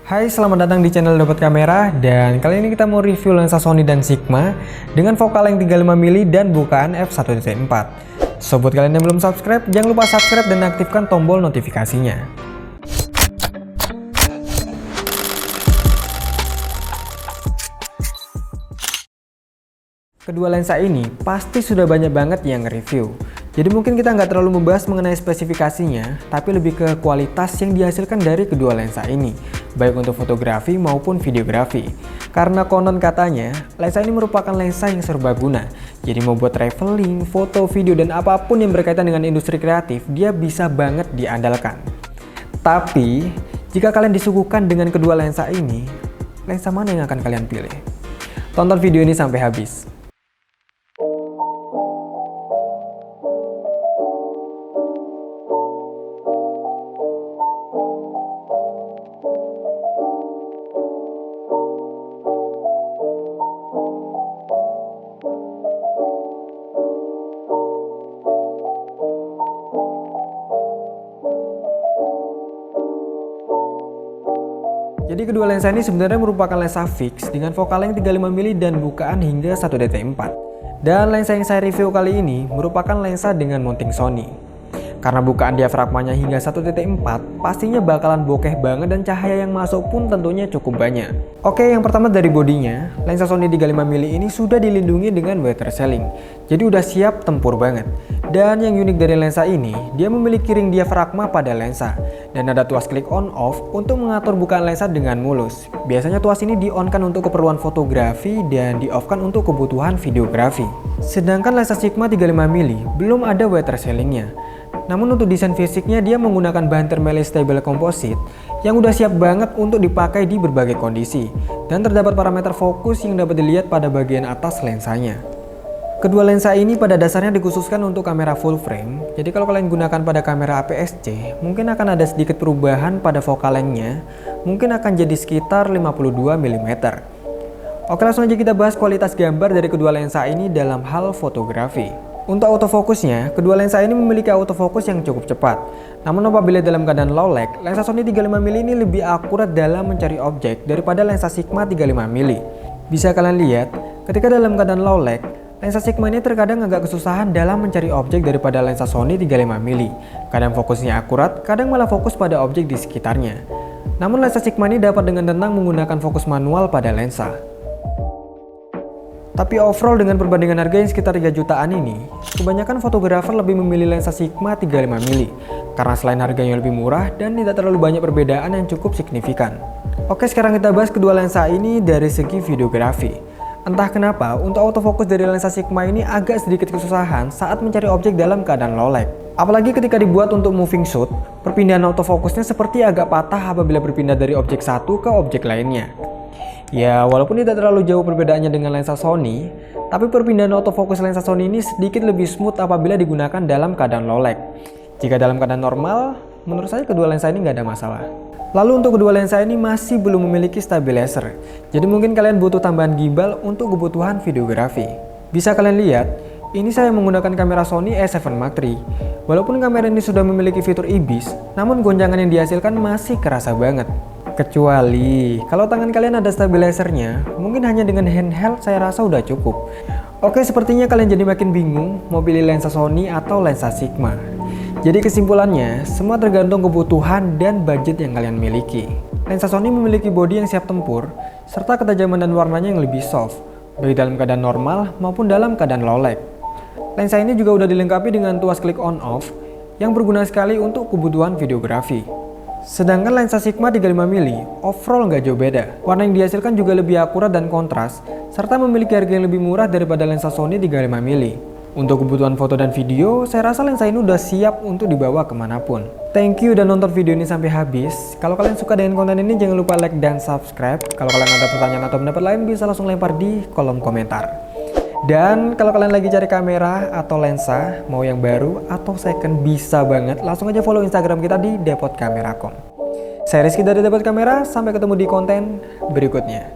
Hai, selamat datang di channel Dapat Kamera, dan kali ini kita mau review lensa Sony dan Sigma dengan fokal yang 35mm dan bukaan f1.4. So, buat kalian yang belum subscribe, jangan lupa subscribe dan aktifkan tombol notifikasinya. Kedua lensa ini pasti sudah banyak banget yang nge-review. Jadi mungkin kita nggak terlalu membahas mengenai spesifikasinya, tapi lebih ke kualitas yang dihasilkan dari kedua lensa ini, baik untuk fotografi maupun videografi. Karena konon katanya, lensa ini merupakan lensa yang serbaguna. Jadi mau buat traveling, foto, video, dan apapun yang berkaitan dengan industri kreatif, dia bisa banget diandalkan. Tapi, jika kalian disuguhkan dengan kedua lensa ini, lensa mana yang akan kalian pilih? Tonton video ini sampai habis. Jadi kedua lensa ini sebenarnya merupakan lensa fix dengan fokal yang 35mm dan bukaan hingga 1.4. Dan lensa yang saya review kali ini merupakan lensa dengan mounting Sony. Karena bukaan diafragmanya hingga 1.4, pastinya bakalan bokeh banget dan cahaya yang masuk pun tentunya cukup banyak. Oke, yang pertama dari bodinya, lensa Sony 35mm ini sudah dilindungi dengan weather sealing. Jadi udah siap tempur banget. Dan yang unik dari lensa ini, dia memiliki ring diafragma pada lensa. Dan ada tuas klik on off untuk mengatur bukaan lensa dengan mulus. Biasanya tuas ini di-on-kan untuk keperluan fotografi dan di-off-kan untuk kebutuhan videografi. Sedangkan lensa Sigma 35mm belum ada weather sealingnya. Namun untuk desain fisiknya dia menggunakan bahan thermally stable composite yang udah siap banget untuk dipakai di berbagai kondisi. Dan terdapat parameter fokus yang dapat dilihat pada bagian atas lensanya. Kedua lensa ini pada dasarnya dikhususkan untuk kamera full frame. Jadi kalau kalian gunakan pada kamera APS-C, mungkin akan ada sedikit perubahan pada focal length-nya. Mungkin akan jadi sekitar 52 mm. Oke, langsung aja kita bahas kualitas gambar dari kedua lensa ini dalam hal fotografi. Untuk autofokusnya, kedua lensa ini memiliki autofokus yang cukup cepat. Namun apabila dalam keadaan low lag, lensa Sony 35mm ini lebih akurat dalam mencari objek daripada lensa Sigma 35mm. Bisa kalian lihat, ketika dalam keadaan low lag, lensa Sigma ini terkadang agak kesusahan dalam mencari objek daripada lensa Sony 35mm. Kadang fokusnya akurat, kadang malah fokus pada objek di sekitarnya. Namun lensa Sigma ini dapat dengan tenang menggunakan fokus manual pada lensa. Tapi overall dengan perbandingan harga yang sekitar 3 jutaan ini, kebanyakan fotografer lebih memilih lensa Sigma 35mm karena selain harganya lebih murah dan tidak terlalu banyak perbedaan yang cukup signifikan. Oke, sekarang kita bahas kedua lensa ini dari segi videografi. Entah kenapa, untuk autofocus dari lensa Sigma ini agak sedikit kesusahan saat mencari objek dalam keadaan low lag. Apalagi ketika dibuat untuk moving shoot, perpindahan autofokusnya seperti agak patah apabila berpindah dari objek satu ke objek lainnya. Ya, walaupun tidak terlalu jauh perbedaannya dengan lensa Sony, tapi perpindahan autofocus lensa Sony ini sedikit lebih smooth apabila digunakan dalam keadaan low lag. Jika dalam keadaan normal, menurut saya kedua lensa ini nggak ada masalah. Lalu untuk kedua lensa ini masih belum memiliki stabilizer, jadi mungkin kalian butuh tambahan gimbal untuk kebutuhan videografi. Bisa kalian lihat, ini saya menggunakan kamera Sony A7 Mark III. Walaupun kamera ini sudah memiliki fitur IBIS, namun gonjangan yang dihasilkan masih kerasa banget. Kecuali kalau tangan kalian ada stabilizernya, mungkin hanya dengan handheld saya rasa udah cukup. Oke, sepertinya kalian jadi makin bingung mau pilih lensa Sony atau lensa Sigma. Jadi kesimpulannya, semua tergantung kebutuhan dan budget yang kalian miliki. Lensa Sony memiliki bodi yang siap tempur, serta ketajaman dan warnanya yang lebih soft, baik dalam keadaan normal maupun dalam keadaan low lag. Lensa ini juga udah dilengkapi dengan tuas klik on off yang berguna sekali untuk kebutuhan videografi. Sedangkan lensa Sigma 35mm overall nggak jauh beda. Warna yang dihasilkan juga lebih akurat dan kontras, serta memiliki harga yang lebih murah daripada lensa Sony 35mm. Untuk kebutuhan foto dan video, saya rasa lensa ini udah siap untuk dibawa kemanapun. Thank you udah nonton video ini sampai habis. Kalau kalian suka dengan konten ini, jangan lupa like dan subscribe. Kalau kalian ada pertanyaan atau pendapat lain, bisa langsung lempar di kolom komentar. Dan kalau kalian lagi cari kamera atau lensa, mau yang baru atau second, bisa banget langsung aja follow Instagram kita di depotkamera.com. Saya Rizky dari Depot Kamera, sampai ketemu di konten berikutnya.